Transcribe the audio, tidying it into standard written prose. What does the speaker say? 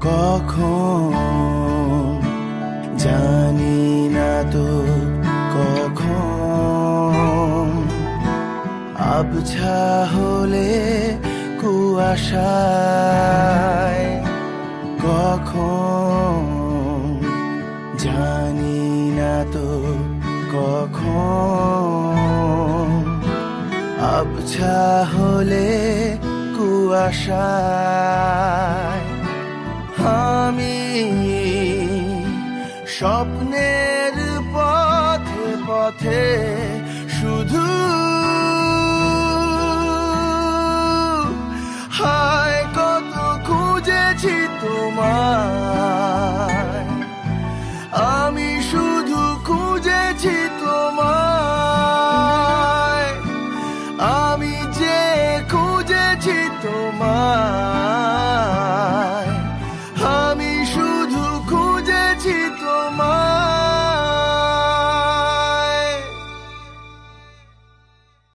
কখন জানি না তো কখন আবছা হলে কুয়াশায়, কখন জানি না তো কখন আবছা হলে কুয়াশায় আমি স্বপ্নের পথে পথে শুধু হায় কত খুঁজেছি তোমায়, আমি শুধু খুঁজেছি তোমায়, আমি যে খুঁজেছি তোমায়।